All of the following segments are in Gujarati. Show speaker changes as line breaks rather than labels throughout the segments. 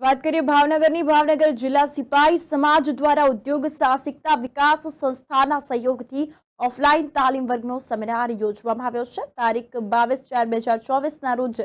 વાત કરીએ ભાવનગરની ભાવનગર જિલ્લા સિપાઈ સમાજ દ્વારા ઉદ્યોગ સાહસિકતા વિકાસ સંસ્થાના સહયોગથી ઓફલાઈન તાલીમ વર્ગનો સેમિનાર યોજવામાં આવ્યો છે। તારીખ 22/4/2024 ના રોજ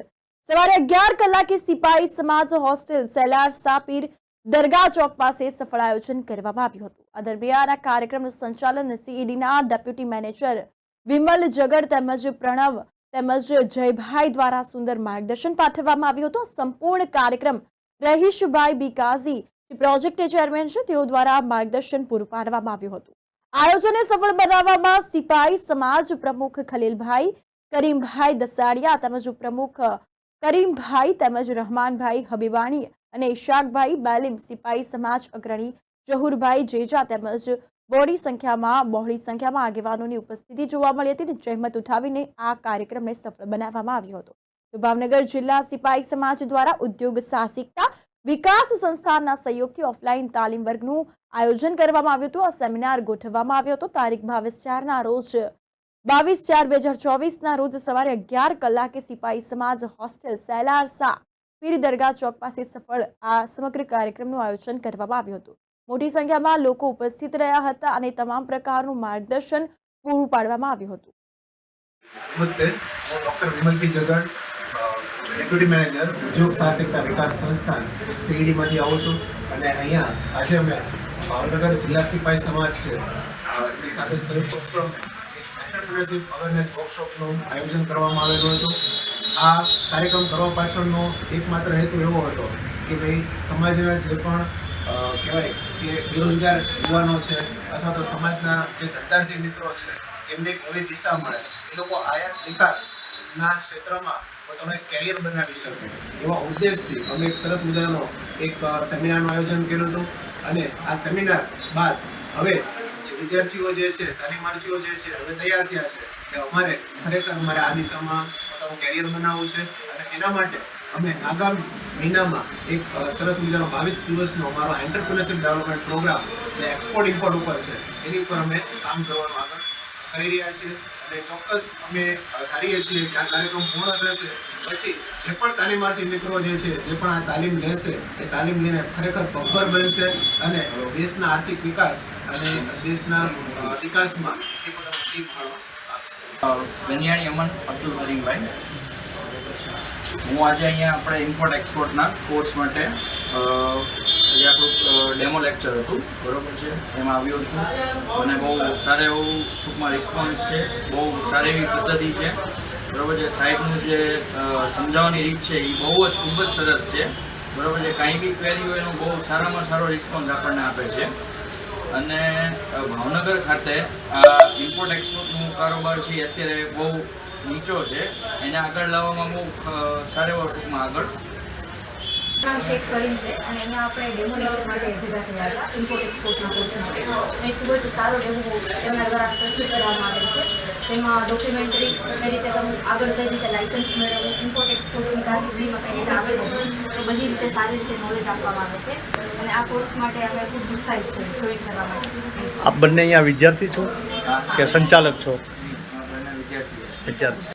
સવારે 11 કલાકે સિપાઈ સમાજ હોસ્ટેલ સેલાર સાપીર દરગાહ ચોક પાસે સફળ આયોજન કરવામાં આવ્યું હતું। આ દરમિયાન આ કાર્યક્રમનું સંચાલન સીઈડીના ડેપ્યુટી મેનેજર વિમલ જગર તેમજ પ્રણવ તેમજ જયભાઈ દ્વારા સુંદર માર્ગદર્શન પાઠવવામાં આવ્યું હતું। સંપૂર્ણ કાર્યક્રમ રહીશભાઈ બીકાજી પ્રોજેક્ટ ચેરમેન છે તેઓ દ્વારા માર્ગદર્શન પૂરું પાડવામાં આવ્યું હતું। આયોજનને સફળ બનાવવામાં સિપાઈ સમાજ પ્રમુખ ખલીલભાઈ કરીમભાઈ દસાડિયા તેમજ ઉપપ્રમુખ કરીમભાઈ તેમજ રહમાનભાઈ હબીબાણી અને ઇશાકભાઈ બેલીમ સિપાઈ સમાજ અગ્રણી જહુરભાઈ જેજા તેમજ બહોળી સંખ્યામાં આગેવાનોની ઉપસ્થિતિ જોવા મળી હતી। જહેમત ઉઠાવીને આ કાર્યક્રમને સફળ બનાવવામાં આવ્યો હતો। તો ભાવનગર જિલ્લા સિપાઈ સમાજ દ્વારા ઉદ્યોગ સાહસિકતા વિકાસ સંસ્થાના સહયોગથી ઓફલાઈન તાલીમ વર્ગનું આયોજન કરવામાં આવ્યું હતું। આ સેમિનાર ગોઠવવામાં આવ્યો હતો। તારીખ 22/4 રોજ 22/4/2024 રોજ સવારે 11 કલાકે સિપાઈ સમાજ હોસ્ટેલ સેલારસા પીર દરગાહ ચોક પાસે સફળ આ સમગ્ર કાર્યક્રમનું આયોજન કરવામાં આવ્યું હતું। મોટી સંખ્યામાં લોકો ઉપસ્થિત રહ્યા હતા અને તમામ પ્રકારનું માર્ગદર્શન પૂરું પાડવામાં આવ્યું હતું।
નમસ્તે, હું ડૉક્ટર વિમલભાઈ જગડ, ડેપ્યુટી મેનેજર ઉદ્યોગ સાહસિકતા વિકાસ સંસ્થાન સીઈડીમાંથી આવું છું અને અહીંયા આજે અમે ભાવનગર જિલ્લા સિપાઈ સમાજ છે એની સાથે સંયુક્ત ઉપક્રમે એક એન્ટરપ્રિન્યોરશિપ અવેરનેસ વર્કશોપનું આયોજન કરવામાં આવેલું હતું। આ કાર્યક્રમ કરવા પાછળનો એકમાત્ર હેતુ એવો હતો કે ભાઈ સમાજના જે પણ કહેવાય કે બેરોજગાર યુવાનો છે અથવા તો સમાજના જે ધંધાર્થી મિત્રો છે એમને એક નવી દિશા મળે, એ લોકો આયાત નિકાસના ક્ષેત્રમાં પોતાનું એક કેરિયર બનાવી શકે એવા ઉદ્દેશથી અમે એક સરસ મજાનો એક સેમિનારનું આયોજન કર્યું હતું અને આ સેમિનાર બાદ હવે જે વિદ્યાર્થીઓ જે છે, તાલીમાર્થીઓ જે છે હવે તૈયાર થયા છે કે અમારે ખરેખર આ દિશામાં પોતાનું કેરિયર બનાવવું છે અને એના માટે અમે આગામી મહિનામાં એક સરસ મજાનો 22 દિવસનો અમારો એન્ટરપ્રિન્યોરશિપ ડેવલપમેન્ટ પ્રોગ્રામ જે એક્સપોર્ટ ઇમ્પોર્ટ ઉપર છે એની ઉપર અમે કામ કરવાનું આગળ કરી રહ્યા છીએ અને ચોક્કસ અમે ધારીએ છીએ કે આ કાર્યક્રમ પૂર્ણ થશે પછી જે પણ તાલીમાર્થી મિત્રો જે છે જે પણ આ તાલીમ લેશે એ તાલીમ લઈને ખરેખર પગભર બનશે અને દેશના આર્થિક વિકાસ અને દેશના વિકાસમાં એ પોતાનું શીખ આપશે।
ગનિયાણી અમન અબ્દુલ કરીમભાઈ, હું આજે અહીંયા આપણે ઇમ્પોર્ટ એક્સપોર્ટના કોર્સ માટે જે આપણું ડેમો લેક્ચર હતું બરાબર છે એમાં આવ્યો છું અને બહુ સારું એવું ટૂંકમાં રિસ્પોન્સ છે, બહુ સારી એવી પદ્ધતિ છે બરાબર છે। સાહેબનું જે સમજાવવાની રીત છે એ બહુ જ ખૂબ જ સરસ છે બરાબર છે। કાંઈ બી ક્વેરી હોય એનો બહુ સારામાં સારો રિસ્પોન્સ આપણને આપે છે અને ભાવનગર ખાતે આ ઇમ્પોર્ટ એક્સપોર્ટનું કારોબાર છે અત્યારે બહુ નીચો છે, એને આગળ લાવવામાં બહુ સારો એવો ટૂંકમાં આગળ
નામ શેખ કરીમ છે અને અહીંયા આપણે ડેમો લેક્ચર માટે ભેગા થયા હતા ઇમ્પોર્ટ એક્સપોર્ટના કોર્સ માટે। અહીં ખૂબ જ સારો ડેમો એમના દ્વારા પ્રસ્તુત કરવામાં આવેલ છે, જેમાં ડોક્યુમેન્ટરી કઈ રીતે તમે આગળ કઈ રીતે લાઇસન્સ મેળવવું, ઇમ્પોર્ટ એક્સપોર્ટની કારકિર્દીમાં કઈ રીતે આગળ વધવું એ બધી રીતે સારી રીતે નોલેજ આપવામાં આવે છે અને આ કોર્સ માટે અમે ખૂબ ઉત્સાહિત છે જોઈન કરવા માટે।
આપ બંને અહીંયા વિદ્યાર્થી છો કે સંચાલક છો?
વિદ્યાર્થી
વિદ્યાર્થી